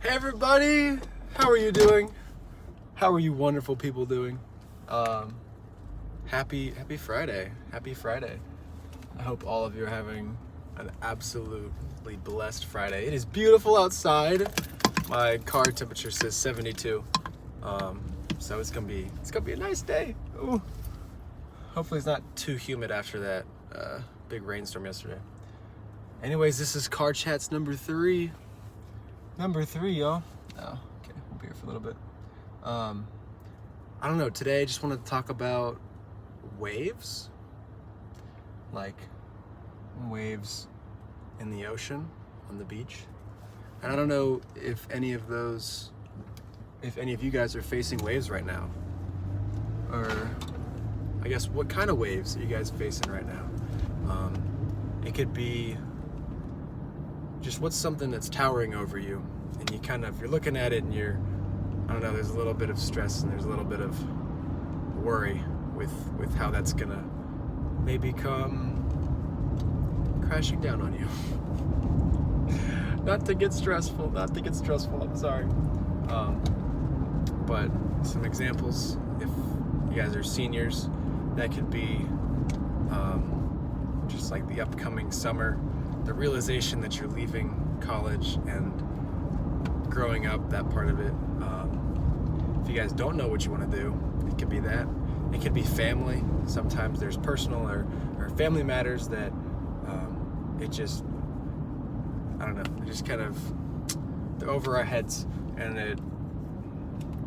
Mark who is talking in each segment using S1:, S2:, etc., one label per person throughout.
S1: Hey everybody, how are you doing? How are you wonderful people doing? Happy Friday. Happy Friday. I hope all of you are having an absolutely blessed Friday. It is beautiful outside. My car temperature says 72. So it's gonna be a nice day. Ooh. Hopefully it's not too humid after that big rainstorm yesterday. Anyways, this is Car Chats number 3. Number 3, y'all. Oh, okay, we'll be here for a little bit. I don't know, today I just wanted to talk about waves. Like waves in the ocean, on the beach. And I don't know if any of you guys are facing waves right now. Or I guess what kind of waves are you guys facing right now? It could be just what's something that's towering over you, and you're looking at it and there's a little bit of stress and there's a little bit of worry with how that's gonna maybe come crashing down on you. Not to get stressful, I'm sorry. But some examples, if you guys are seniors, that could be just like the upcoming summer, the realization that you're leaving college and growing up, that part of it. If you guys don't know what you want to do, it could be that. It could be family. Sometimes there's personal or family matters that it just kind of, they're over our heads, and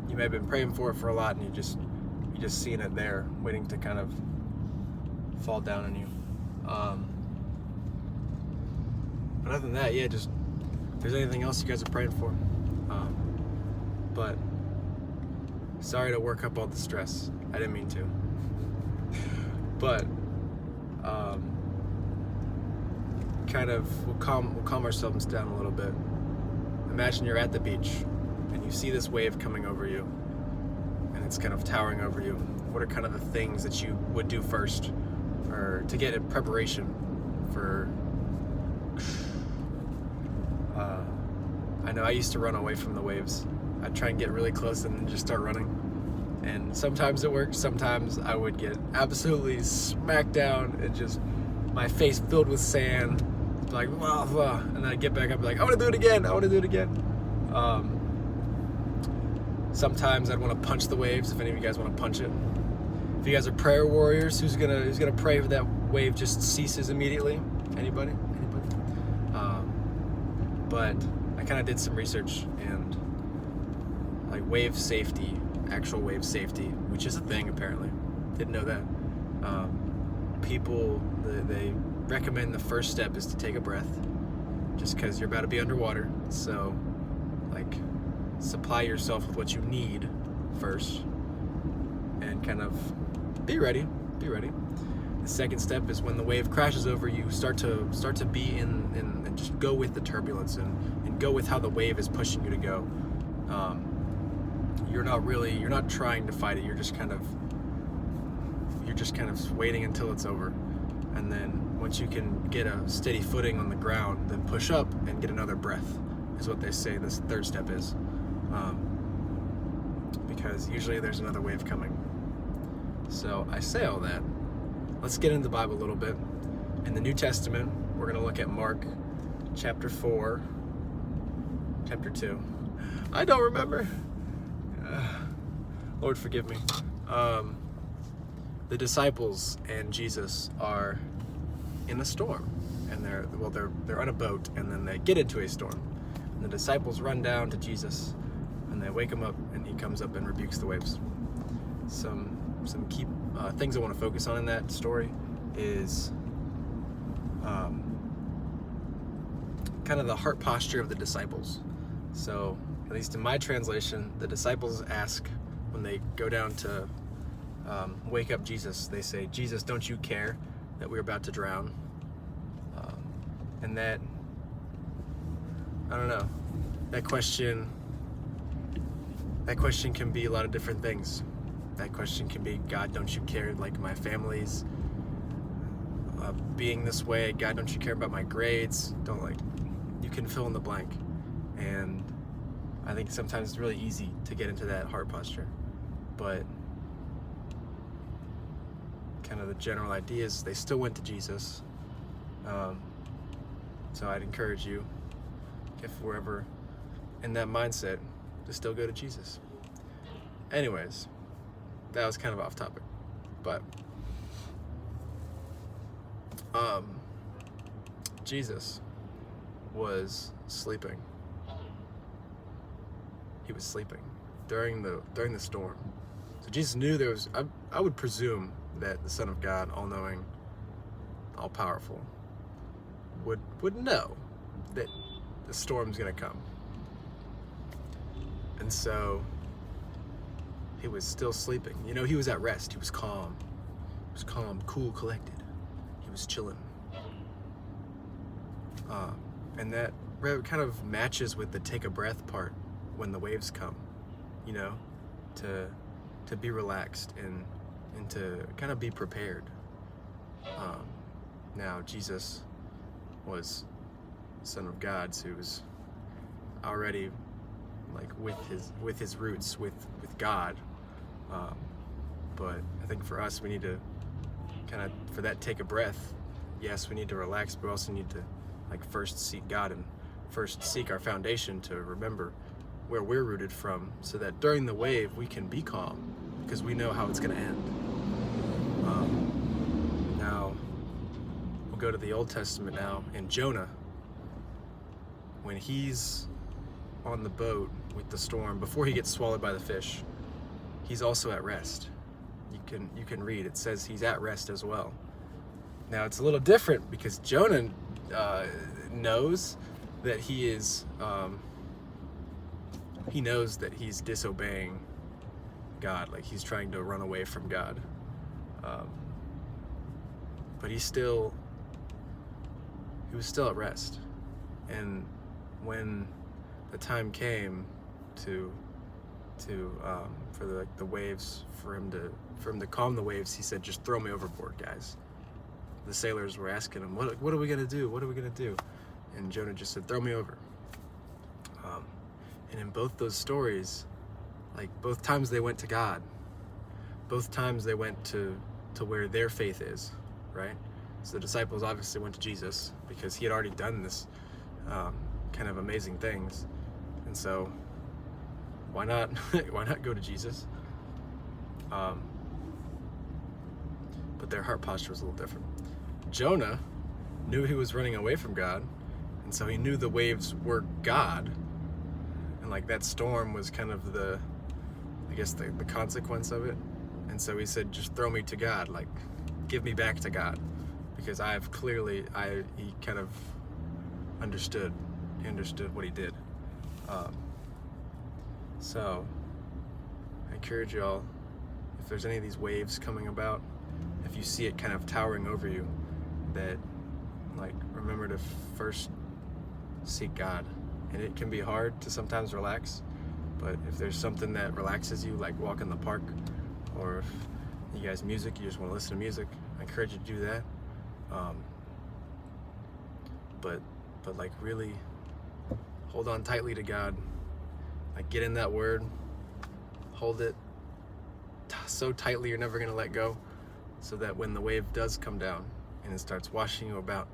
S1: you may have been praying for it for a lot, and you just seeing it there, waiting to kind of fall down on you. But other than that, yeah, just if there's anything else you guys are praying for. But sorry to work up all the stress. I didn't mean to. But we'll calm ourselves down a little bit. Imagine you're at the beach and you see this wave coming over you, and it's kind of towering over you. What are kind of the things that you would do first, or to get in preparation for? I know I used to run away from the waves. I'd try and get really close and then just start running. And sometimes it worked, sometimes I would get absolutely smacked down and just my face filled with sand, like, blah, blah. And then I'd get back up and be like, I want to do it again. Sometimes I'd want to punch the waves, if any of you guys want to punch it. If you guys are prayer warriors, who's gonna pray for that wave just ceases immediately? Anybody? But I kind of did some research, and like wave safety, actual wave safety, which is a thing apparently. Didn't know that. People, they recommend the first step is to take a breath, just because you're about to be underwater. So, like, supply yourself with what you need first, and kind of be ready. The second step is when the wave crashes over you, start to be in and just go with the turbulence and go with how the wave is pushing you to go. You're not trying to fight it. You're just kind of waiting until it's over. And then once you can get a steady footing on the ground, then push up and get another breath, is what they say this third step is. Because usually there's another wave coming. So I say all that. Let's get into the Bible a little bit. In the New Testament, we're going to look at Mark chapter 4, chapter 2. I don't remember. Lord forgive me. The disciples and Jesus are in a storm, and they're on a boat, and then they get into a storm. And the disciples run down to Jesus, and they wake him up, and he comes up and rebukes the waves. Some key things I want to focus on in that story is kind of the heart posture of the disciples. So, at least in my translation, the disciples ask when they go down to wake up Jesus, they say, Jesus, don't you care that we're about to drown? And that, I don't know, that question can be a lot of different things. That question can be, God, don't you care, like, my family's being this way? God, don't you care about my grades? You can fill in the blank. And I think sometimes it's really easy to get into that heart posture, but kind of the general idea is they still went to Jesus. So I'd encourage you, if we're ever in that mindset, to still go to Jesus. Anyways, that was kind of off topic, but Jesus was sleeping. He was sleeping during the storm. So Jesus knew there was, I would presume that the Son of God, all-knowing, all-powerful, would know that the storm's gonna come. And so he was still sleeping. You know, he was at rest. He was calm. He was calm, cool, collected. He was chilling. And that kind of matches with the take a breath part when the waves come, you know, to be relaxed and to kind of be prepared. Now, Jesus was Son of God, so he was already like with his roots with God. But I think for us, we need to kind of, for that take a breath, yes, we need to relax, but we also need to like first seek God and first seek our foundation to remember where we're rooted from, so that during the wave we can be calm because we know how it's going to end. Now we'll go to the Old Testament now in Jonah. When he's on the boat with the storm, before he gets swallowed by the fish, he's also at rest. You can read, it says he's at rest as well. Now it's a little different because Jonah knows that he knows that he's disobeying God, like he's trying to run away from God. But he was still at rest. And when the time came for the waves, for him to calm the waves, he said, "Just throw me overboard, guys." The sailors were asking him, "What are we gonna do? What are we gonna do?" And Jonah just said, "Throw me over." And in both those stories, like both times they went to God, both times they went to where their faith is, right? So the disciples obviously went to Jesus because he had already done this kind of amazing things, and so why not go to Jesus? But their heart posture was a little different. Jonah knew he was running away from God, and so he knew the waves were God, and like that storm was kind of the consequence of it. And so he said, "Just throw me to God, like give me back to God, because he kind of understood what he did." So I encourage y'all, if there's any of these waves coming about, if you see it kind of towering over you, that like remember to first seek God. And it can be hard to sometimes relax, but if there's something that relaxes you, like walk in the park, or if you guys you just want to listen to music, I encourage you to do that. But like really hold on tightly to God, like get in that word, hold it so tightly you're never gonna let go, so that when the wave does come down and it starts washing you about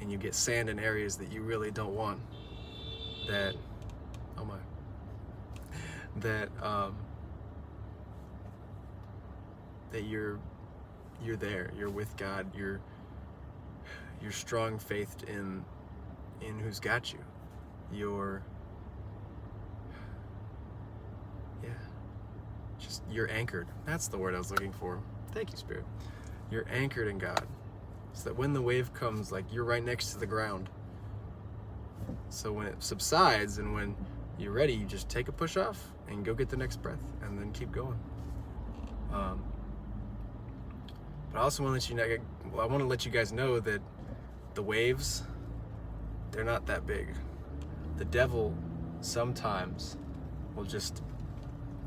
S1: and you get sand in areas that you really don't want, that you're there, you're with God, you're strong faithed in who's got you. You're anchored. That's the word I was looking for. Thank you, Spirit. You're anchored in God, so that when the wave comes, like you're right next to the ground. So when it subsides and when you're ready, you just take a push off and go get the next breath and then keep going. But I also want to let you guys know that the waves, they're not that big. The devil sometimes will just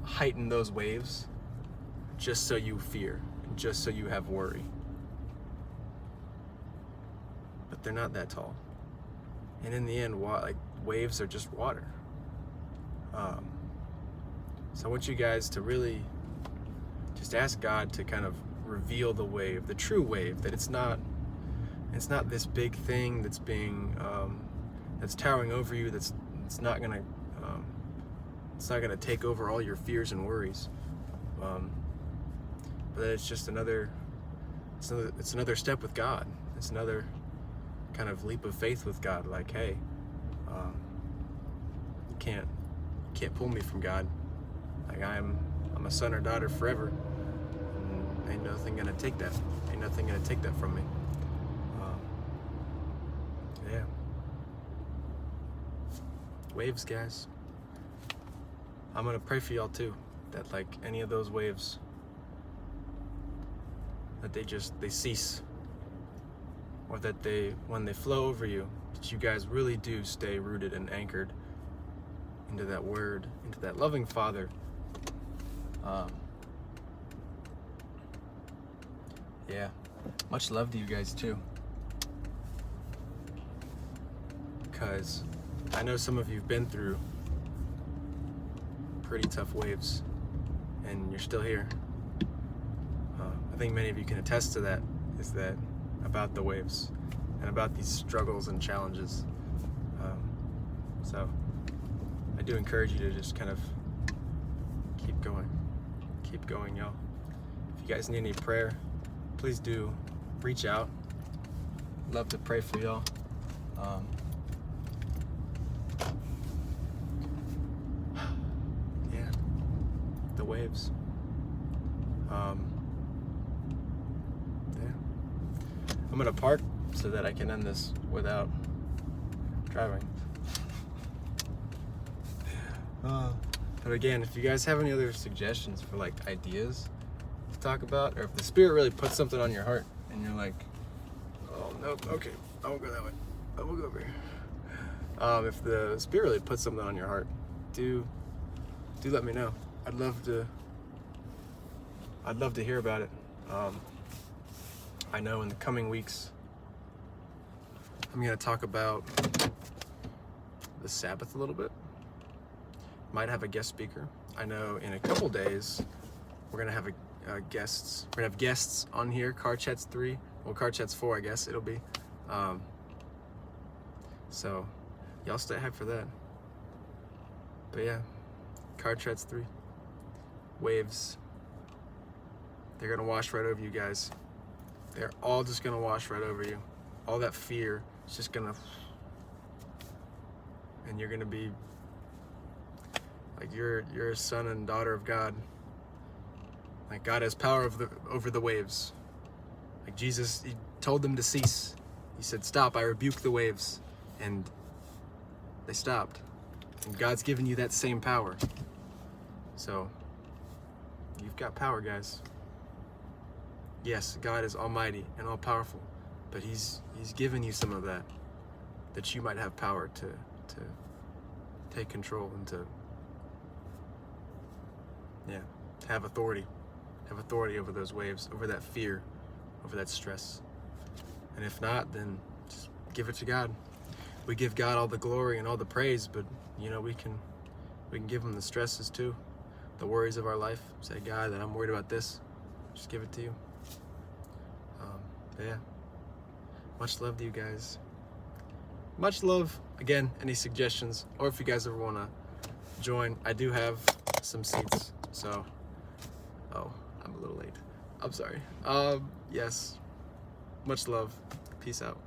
S1: heighten those waves just so you fear, just so you have worry. But they're not that tall. And in the end, waves are just water. So I want you guys to really just ask God to kind of reveal the wave, the true wave, that it's not this big thing that's being that's towering over you, it's not gonna take over all your fears and worries, but that it's just another step with God. It's another kind of leap of faith with God. Like, hey, you can't pull me from God. Like, I'm a son or daughter forever, and ain't nothing gonna take that from me. Yeah. Waves, guys. I'm gonna pray for y'all too, that like any of those waves, that they cease, or that when they flow over you, that you guys really do stay rooted and anchored into that word, into that loving Father. Yeah, much love to you guys too, because I know some of you've been through pretty tough waves, and you're still here. I think many of you can attest to that, is that about the waves and about these struggles and challenges. So I do encourage you to just kind of keep going, y'all. If you guys need any prayer, please do reach out. Love to pray for y'all. Yeah, the waves. Yeah, I'm gonna park so that I can end this without driving. But again, if you guys have any other suggestions for like ideas to talk about, or if the Spirit really puts something on your heart and you're like, oh nope, okay, I won't go that way, I will go over here. If the Spirit really puts something on your heart, do let me know. I'd love to hear about it. I know in the coming weeks I'm going to talk about the Sabbath a little bit. Might have a guest speaker. I know in a couple days we're going to have guests. We're going to have guests on here. Car Chats 3, well, Car Chats 4, I guess it'll be. So y'all stay hyped for that. But yeah, Car Chats 3, waves. They're gonna wash right over you guys. They're all just gonna wash right over you. All that fear is just gonna, and you're gonna be like you're a son and daughter of God. Like God has power over the waves. Like Jesus, he told them to cease. He said, "Stop! I rebuke the waves," and they stopped. And God's given you that same power. So you've got power, guys. Yes, God is almighty and all powerful, but He's given you some of that you might have power to take control and to have authority over those waves, over that fear, over that stress. And if not, then just give it to God. We give God all the glory and all the praise, but we can give Him the stresses too, the worries of our life. Say, God, that I'm worried about this. Just give it to you. But yeah, much love to you guys. Much love. Again, any suggestions, or if you guys ever want to join, I do have some seats. So, oh, I'm a little late. I'm sorry. Yes, much love. Peace out.